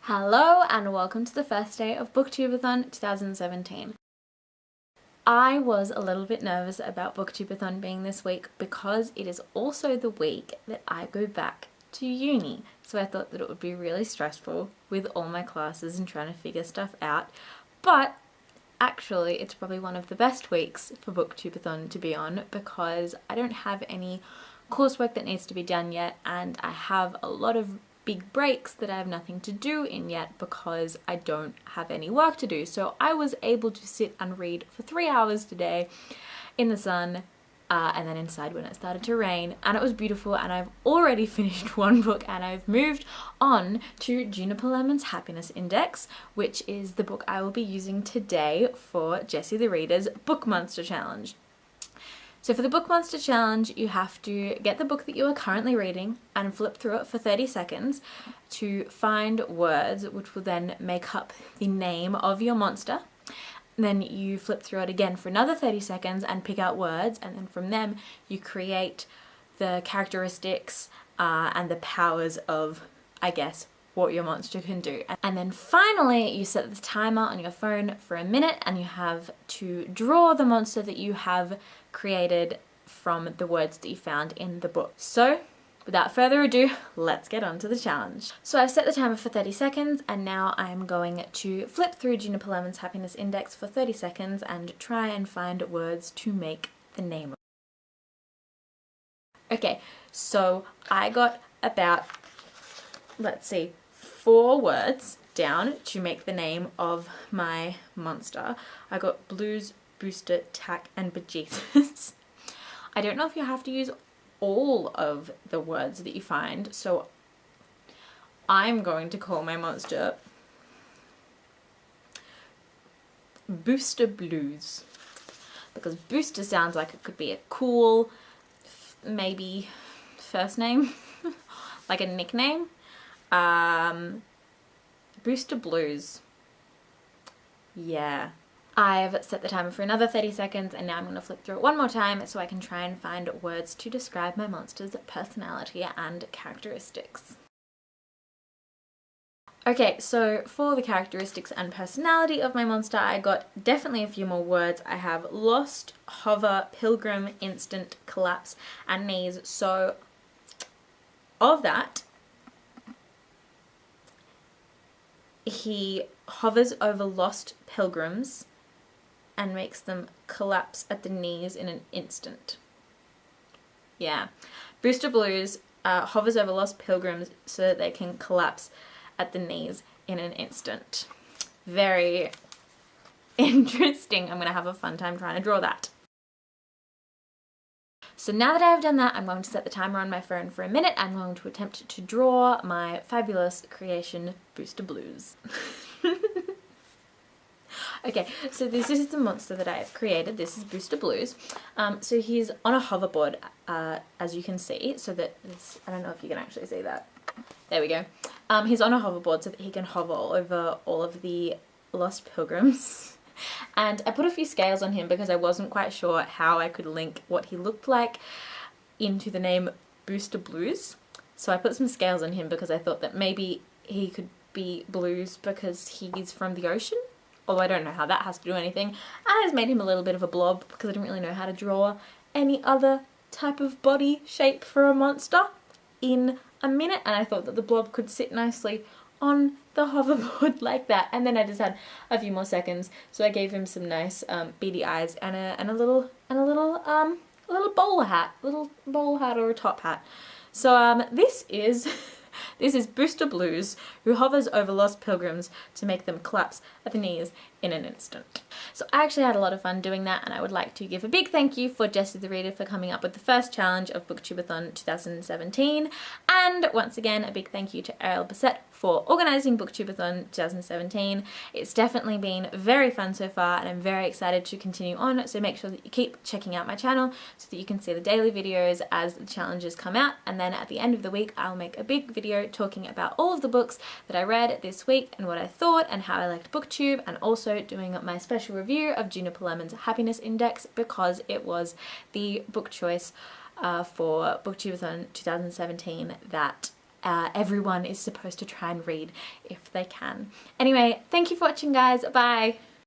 Hello and welcome to the first day of Booktubeathon 2017. I was a little bit nervous about Booktubeathon being this week because it is also the week that I go back to uni. So I thought that it would be really stressful with all my classes and trying to figure stuff out. But actually it's probably one of the best weeks for Booktubeathon to be on because I don't have any coursework that needs to be done yet, and I have a lot of big breaks that I have nothing to do in yet because I don't have any work to do. So I was able to sit and read for 3 hours today in the sun and then inside when it started to rain, and it was beautiful. And I've already finished one book and I've moved on to Juniper Lemon's Happiness Index, which is the book I will be using today for Jessie the Reader's Book Monster Challenge. So for the Book Monster Challenge, you have to get the book that you are currently reading and flip through it for 30 seconds to find words which will then make up the name of your monster. And then you flip through it again for another 30 seconds and pick out words, and then from them you create the characteristics and the powers of, I guess, what your monster can do. And then finally you set the timer on your phone for a minute and you have to draw the monster that you have created from the words that you found in the book. So without further ado, let's get on to the challenge. So I've set the timer for 30 seconds and now I'm going to flip through Juniper Lemon's Happiness Index for 30 seconds and try and find words to make the name of. Okay, so I got about, let's see, 4 words down to make the name of my monster. I got blues, booster, tack, and bejesus. I don't know if you have to use all of the words that you find, so I'm going to call my monster Booster Blues, because Booster sounds like it could be a cool, maybe first name, like a nickname. Booster Blues. Yeah. I've set the timer for another 30 seconds and now I'm going to flip through it one more time so I can try and find words to describe my monster's personality and characteristics. Okay, so for the characteristics and personality of my monster, I got definitely a few more words. I have lost, hover, pilgrim, instant, collapse, and knees. So of that, he hovers over lost pilgrims and makes them collapse at the knees in an instant. Yeah. Booster Blues hovers over lost pilgrims so that they can collapse at the knees in an instant. Very interesting. I'm going to have a fun time trying to draw that. So now that I've done that, I'm going to set the timer on my phone for a minute. I'm going to attempt to draw my fabulous creation, Booster Blues. Okay, so this is the monster that I have created. This is Booster Blues. So he's on a hoverboard, as you can see, so that this, I don't know if you can actually see that. There we go. He's on a hoverboard so that he can hover over all of the lost pilgrims. And I put a few scales on him because I wasn't quite sure how I could link what he looked like into the name Booster Blues. So I put some scales on him because I thought that maybe he could be blues because he's from the ocean. Although I don't know how that has to do anything. And I just made him a little bit of a blob because I didn't really know how to draw any other type of body shape for a monster in a minute. And I thought that the blob could sit nicely on the hoverboard like that. And then I just had a few more seconds, so I gave him some nice beady eyes and a little bowler hat, or a top hat. So this is Booster Blues, who hovers over lost pilgrims to make them collapse at the knees in an instant. So I actually had a lot of fun doing that, and I would like to give a big thank you for Jessie the Reader for coming up with the first challenge of Booktubeathon 2017, and once again a big thank you to Ariel Bissett for organising Booktubeathon 2017. It's definitely been very fun so far and I'm very excited to continue on, so make sure that you keep checking out my channel so that you can see the daily videos as the challenges come out, and then at the end of the week I'll make a big video talking about all of the books that I read this week and what I thought and how I liked Booktube, and also doing my special review of Juniper Lemon's Happiness Index because it was the book choice for Booktubeathon 2017 that everyone is supposed to try and read if they can. Anyway, thank you for watching, guys. Bye.